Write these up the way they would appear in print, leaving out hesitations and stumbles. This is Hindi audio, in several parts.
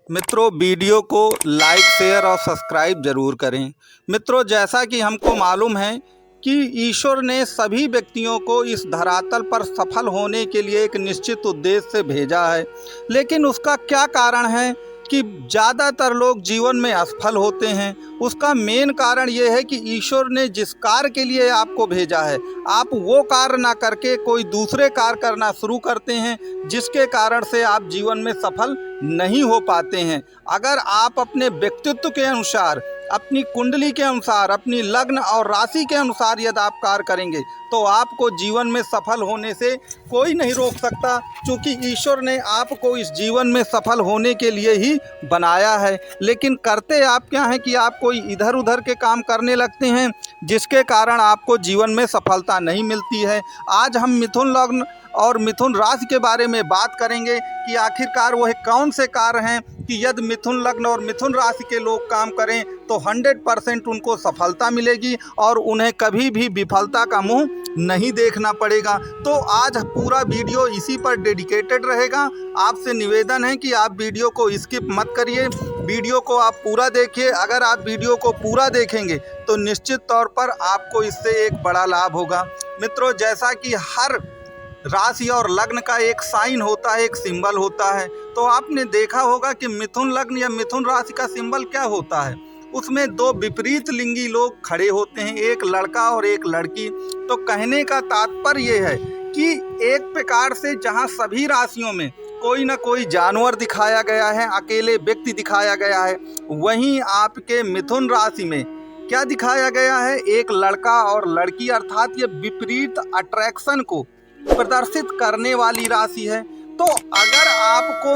मित्रों, वीडियो को लाइक शेयर और सब्सक्राइब ज़रूर करें। मित्रों, जैसा कि हमको मालूम है कि ईश्वर ने सभी व्यक्तियों को इस धरातल पर सफल होने के लिए एक निश्चित उद्देश्य से भेजा है। लेकिन उसका क्या कारण है कि ज़्यादातर लोग जीवन में असफल होते हैं? उसका मेन कारण ये है कि ईश्वर ने जिस कार्य के लिए आपको भेजा है, आप वो कार्य ना करके कोई दूसरे कार्य करना शुरू करते हैं, जिसके कारण से आप जीवन में सफल नहीं हो पाते हैं। अगर आप अपने व्यक्तित्व के अनुसार, अपनी कुंडली के अनुसार, अपनी लग्न और राशि के अनुसार यदि आप कार्य करेंगे तो आपको जीवन में सफल होने से कोई नहीं रोक सकता, क्योंकि ईश्वर ने आपको इस जीवन में सफल होने के लिए ही बनाया है। लेकिन करते आप क्या हैं कि आप कोई इधर उधर के काम करने लगते हैं, जिसके कारण आपको जीवन में सफलता नहीं मिलती है। आज हम मिथुन लग्न और मिथुन राशि के बारे में बात करेंगे कि आखिरकार वह कौन से कार्य हैं कि यदि मिथुन लग्न और मिथुन राशि के लोग काम करें तो 100% उनको सफलता मिलेगी और उन्हें कभी भी विफलता का मुंह नहीं देखना पड़ेगा। तो आज पूरा वीडियो इसी पर डेडिकेटेड रहेगा। आपसे निवेदन है कि आप वीडियो को स्किप मत करिए, वीडियो को आप पूरा देखिए। अगर आप वीडियो को पूरा देखेंगे तो निश्चित तौर पर आपको इससे एक बड़ा लाभ होगा। मित्रों, जैसा कि हर राशि और लग्न का एक साइन होता है, एक सिंबल होता है, तो आपने देखा होगा कि मिथुन लग्न या मिथुन राशि का सिंबल क्या होता है। उसमें दो विपरीत लिंगी लोग खड़े होते हैं, एक लड़का और एक लड़की। तो कहने का तात्पर्य ये है कि एक प्रकार से जहां सभी राशियों में कोई ना कोई जानवर दिखाया गया है, अकेले व्यक्ति दिखाया गया है, वहीं आपके मिथुन राशि में क्या दिखाया गया है? एक लड़का और लड़की, अर्थात ये विपरीत अट्रैक्शन को प्रदर्शित करने वाली राशि है। तो अगर आपको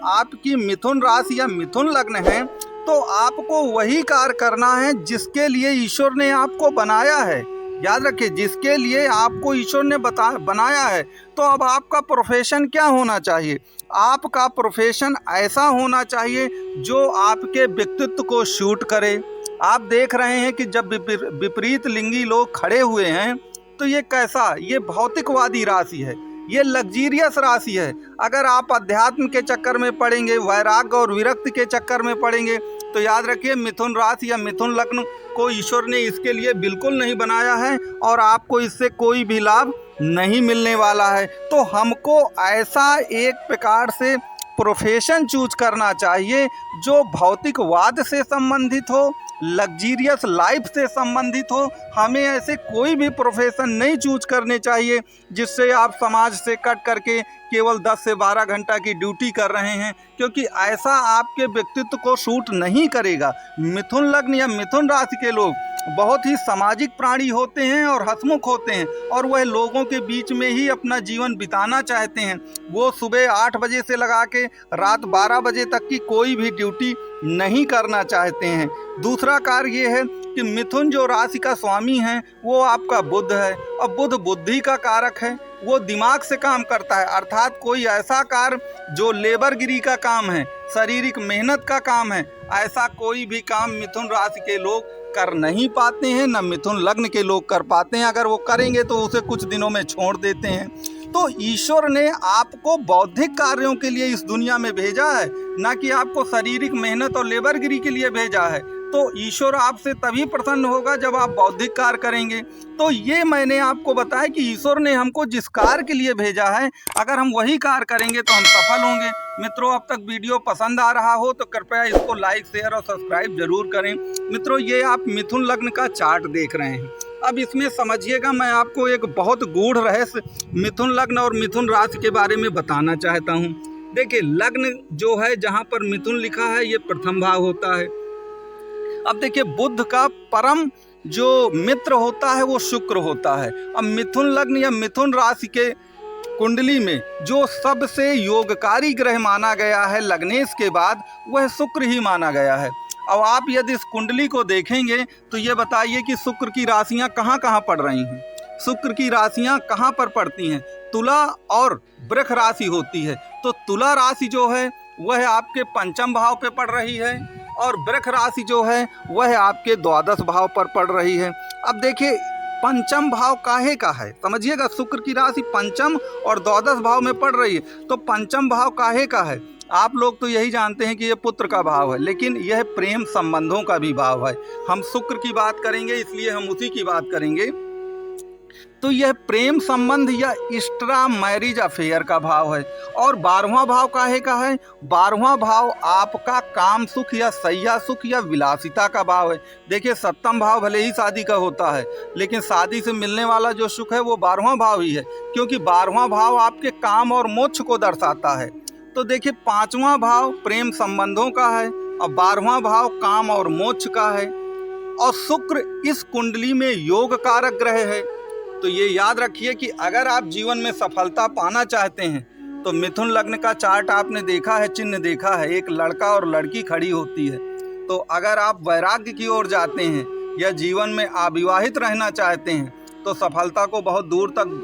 आपकी मिथुन राशि या मिथुन लग्न है तो आपको वही कार्य करना है जिसके लिए ईश्वर ने आपको बनाया है। याद रखिए, जिसके लिए आपको ईश्वर ने बनाया है। तो अब आपका प्रोफेशन क्या होना चाहिए? आपका प्रोफेशन ऐसा होना चाहिए जो आपके व्यक्तित्व को शूट करे। आप देख रहे हैं कि जब विपरीत लिंगी लोग खड़े हुए हैं तो ये कैसा, ये भौतिकवादी राशि है, ये लग्जीरियस राशि है। अगर आप अध्यात्म के चक्कर में पड़ेंगे, वैराग्य और विरक्ति के चक्कर में पड़ेंगे, तो याद रखिए मिथुन राशि या मिथुन लग्न को ईश्वर ने इसके लिए बिल्कुल नहीं बनाया है और आपको इससे कोई भी लाभ नहीं मिलने वाला है। तो हमको ऐसा एक प्रकार से प्रोफेशन चूज करना चाहिए जो भौतिकवाद से संबंधित हो, लग्जीरियस लाइफ से संबंधित हो। हमें ऐसे कोई भी प्रोफेशन नहीं चूज करने चाहिए जिससे आप समाज से कट करके केवल 10 से 12 घंटा की ड्यूटी कर रहे हैं, क्योंकि ऐसा आपके व्यक्तित्व को सूट नहीं करेगा। मिथुन लग्न या मिथुन राशि के लोग बहुत ही सामाजिक प्राणी होते हैं और हंसमुख होते हैं और वह लोगों के बीच में ही अपना जीवन बिताना चाहते हैं। वो सुबह 8 बजे से लगा के रात 12 बजे तक की कोई भी ड्यूटी नहीं करना चाहते हैं। दूसरा कार्य ये है कि मिथुन जो राशि का स्वामी है वो आपका बुध है और बुध बुद्धि का कारक है। वो दिमाग से काम करता है, अर्थात कोई ऐसा कार्य जो लेबरगिरी का काम है, शारीरिक मेहनत का काम है, ऐसा कोई भी काम मिथुन राशि के लोग कर नहीं पाते हैं, न मिथुन लग्न के लोग कर पाते हैं। अगर वो करेंगे तो उसे कुछ दिनों में छोड़ देते हैं। तो ईश्वर ने आपको बौद्धिक कार्यों के लिए इस दुनिया में भेजा है, ना कि आपको शारीरिक मेहनत और लेबरगिरी के लिए भेजा है। तो ईश्वर आपसे तभी प्रसन्न होगा जब आप बौद्धिक कार्य करेंगे। तो ये मैंने आपको बताया कि ईश्वर ने हमको जिस कार्य के लिए भेजा है, अगर हम वही कार्य करेंगे तो हम सफल होंगे। मित्रों, अब तक वीडियो पसंद आ रहा हो तो कृपया इसको लाइक शेयर और सब्सक्राइब जरूर करें। मित्रों, ये आप मिथुन लग्न का चार्ट देख रहे हैं। अब इसमें समझिएगा, मैं आपको एक बहुत गूढ़ रहस्य मिथुन लग्न और मिथुन राशि के बारे में बताना चाहता हूँ। देखिए, लग्न जो है जहाँ पर मिथुन लिखा है ये प्रथम भाव होता है। अब देखिए, बुध का परम जो मित्र होता है वो शुक्र होता है। अब मिथुन लग्न या मिथुन राशि के कुंडली में जो सबसे योगकारी ग्रह माना गया है लग्नेश के बाद, वह शुक्र ही माना गया है। अब आप यदि इस कुंडली को देखेंगे तो ये बताइए कि शुक्र की राशियां कहाँ कहाँ पड़ रही हैं। शुक्र की राशियां कहाँ पर पड़ती हैं? तुला और वृष राशि होती है। तो तुला राशि जो है वह आपके पंचम भाव पे पड़ रही है और वृष राशि जो है वह आपके द्वादश भाव पर पड़ रही है। अब देखिए, पंचम भाव काहे का है, समझिएगा। शुक्र की राशि पंचम और द्वादश भाव में पड़ रही है, तो पंचम भाव काहे का है? आप लोग तो यही जानते हैं कि ये पुत्र का भाव है, लेकिन यह प्रेम संबंधों का भी भाव है। हम शुक्र की बात करेंगे, इसलिए हम उसी की बात करेंगे। तो यह प्रेम संबंध या एक्स्ट्रा मैरिज अफेयर का भाव है। और 12वां भाव काहे का है? 12वां भाव आपका काम सुख या सैया सुख या विलासिता का भाव है। देखिए, 7वां भाव भले ही शादी का होता है, लेकिन शादी से मिलने वाला जो सुख है वो 12वां भाव ही है, क्योंकि 12वां भाव आपके काम और मोक्ष को दर्शाता है। तो देखिए, 5वां भाव प्रेम संबंधों का है और 12वां भाव काम और मोक्ष का है। और शुक्र इस कुंडली में योग कारक ग्रह है। तो ये याद रखिए कि अगर आप जीवन में सफलता पाना चाहते हैं तो मिथुन लग्न का चार्ट आपने देखा है, चिन्ह देखा है, एक लड़का और लड़की खड़ी होती है। तो अगर आप वैराग्य की ओर जाते हैं या जीवन में अविवाहित रहना चाहते हैं तो सफलता को बहुत दूर तक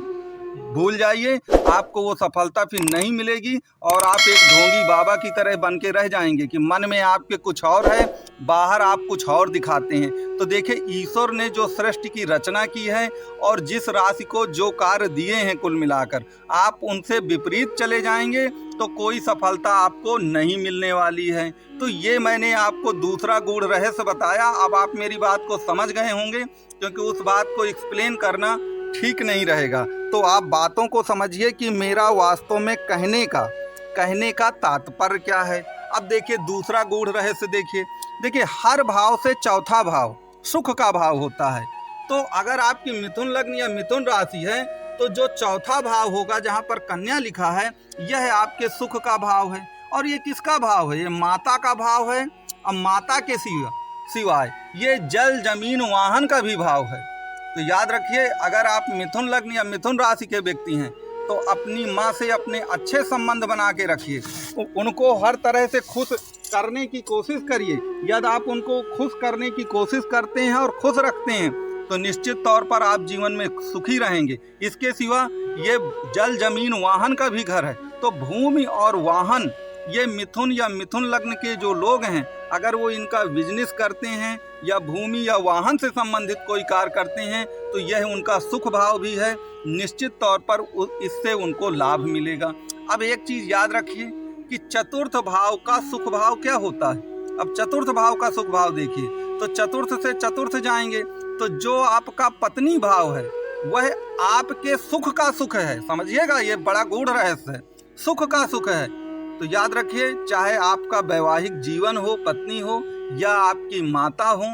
भूल जाइए, आपको वो सफलता फिर नहीं मिलेगी और आप एक ढोंगी बाबा की तरह बन के रह जाएंगे कि मन में आपके कुछ और है, बाहर आप कुछ और दिखाते हैं। तो देखिए, ईश्वर ने जो सृष्टि की रचना की है और जिस राशि को जो कार्य दिए हैं, कुल मिलाकर आप उनसे विपरीत चले जाएंगे तो कोई सफलता आपको नहीं मिलने वाली है। तो ये मैंने आपको दूसरा गूढ़ रहस्य बताया। अब आप मेरी बात को समझ गए होंगे, क्योंकि उस बात को एक्सप्लेन करना ठीक नहीं रहेगा। तो आप बातों को समझिए कि मेरा वास्तव में कहने का तात्पर्य क्या है। अब देखिए, दूसरा गूढ़ रहस्य देखिए, हर भाव से चौथा भाव सुख का भाव होता है। तो अगर आपकी मिथुन लग्न या मिथुन राशि है तो जो चौथा भाव होगा, जहाँ पर कन्या लिखा है, यह आपके सुख का भाव है। और ये किसका भाव है? ये माता का भाव है। और माता के सिवाय ये जल जमीन वाहन का भी भाव है। तो याद रखिए, अगर आप मिथुन लग्न या मिथुन राशि के व्यक्ति हैं तो अपनी माँ से अपने अच्छे संबंध बना के रखिए, उनको हर तरह से खुश करने की कोशिश करिए। यदि आप उनको खुश करने की कोशिश करते हैं और खुश रखते हैं तो निश्चित तौर पर आप जीवन में सुखी रहेंगे। इसके सिवा ये जल जमीन वाहन का भी घर है। तो भूमि और वाहन, ये मिथुन या मिथुन लग्न के जो लोग हैं, अगर वो इनका बिजनेस करते हैं या भूमि या वाहन से संबंधित कोई कार्य करते हैं तो यह उनका सुख भाव भी है। निश्चित तौर पर इससे उनको लाभ मिलेगा। अब एक चीज याद रखिए कि चतुर्थ भाव का सुख भाव क्या होता है। अब चतुर्थ भाव का सुख भाव देखिए, तो चतुर्थ से चतुर्थ जाएंगे तो जो आपका पत्नी भाव है वह आपके सुख का सुख है। समझिएगा, ये बड़ा गूढ़ रहस्य है, सुख का सुख है। तो याद रखिए, चाहे आपका वैवाहिक जीवन हो, पत्नी हो या आपकी माता हो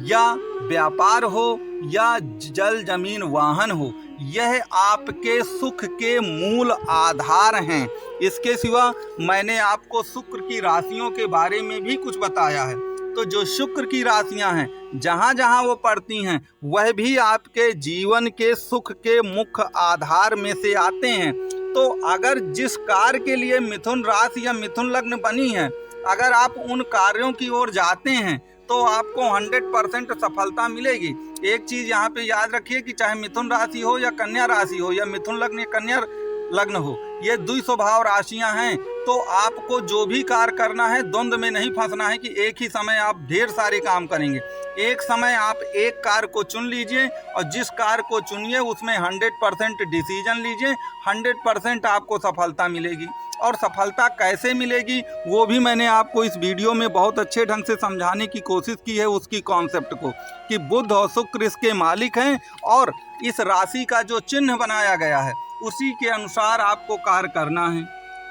या व्यापार हो या जल जमीन वाहन हो, यह आपके सुख के मूल आधार हैं। इसके सिवा मैंने आपको शुक्र की राशियों के बारे में भी कुछ बताया है। तो जो शुक्र की राशियां हैं, जहां जहां वो पड़ती हैं, वह भी आपके जीवन के सुख के मुख्य आधार में से आते हैं। तो अगर जिस कार्य के लिए मिथुन राशि या मिथुन लग्न बनी है, अगर आप उन कार्यों की ओर जाते हैं तो आपको 100% सफलता मिलेगी। एक चीज यहाँ पे याद रखिए कि चाहे मिथुन राशि हो या कन्या राशि हो या मिथुन लग्न या कन्या लग्न हो, ये द्विस्वभाव राशियां हैं। तो आपको जो भी कार्य करना है, द्वंद्व में नहीं फंसना है कि एक ही समय आप ढेर सारे काम करेंगे। एक समय आप एक कार्य को चुन लीजिए और जिस कार्य को चुनिए उसमें 100% डिसीजन लीजिए, 100% आपको सफलता मिलेगी। और सफलता कैसे मिलेगी वो भी मैंने आपको इस वीडियो में बहुत अच्छे ढंग से समझाने की कोशिश की है, उसकी कॉन्सेप्ट को, कि बुध और शुक्र इसके मालिक हैं और इस राशि का जो चिन्ह बनाया गया है उसी के अनुसार आपको कार्य करना है,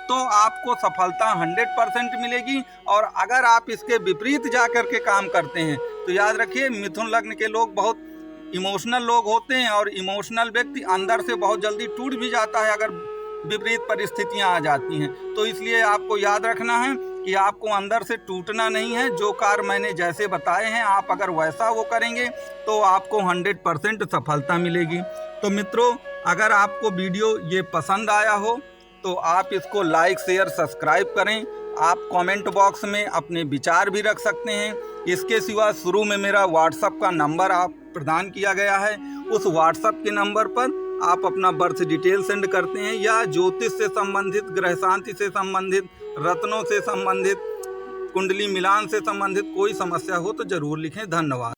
तो आपको सफलता 100% मिलेगी। और अगर आप इसके विपरीत जा कर के काम करते हैं तो याद रखिए, मिथुन लग्न के लोग बहुत इमोशनल लोग होते हैं और इमोशनल व्यक्ति अंदर से बहुत जल्दी टूट भी जाता है अगर विपरीत परिस्थितियां आ जाती हैं। तो इसलिए आपको याद रखना है कि आपको अंदर से टूटना नहीं है। जो कार्य मैंने जैसे बताए हैं, आप अगर वैसा वो करेंगे तो आपको 100% सफलता मिलेगी। तो मित्रों, अगर आपको वीडियो ये पसंद आया हो तो आप इसको लाइक शेयर सब्सक्राइब करें। आप कमेंट बॉक्स में अपने विचार भी रख सकते हैं। इसके सिवा शुरू में मेरा व्हाट्सएप का नंबर आप प्रदान किया गया है, उस व्हाट्सएप के नंबर पर आप अपना बर्थ डिटेल सेंड करते हैं या ज्योतिष से संबंधित, ग्रह शांति से संबंधित, रत्नों से संबंधित, कुंडली मिलान से संबंधित कोई समस्या हो तो जरूर लिखें। धन्यवाद।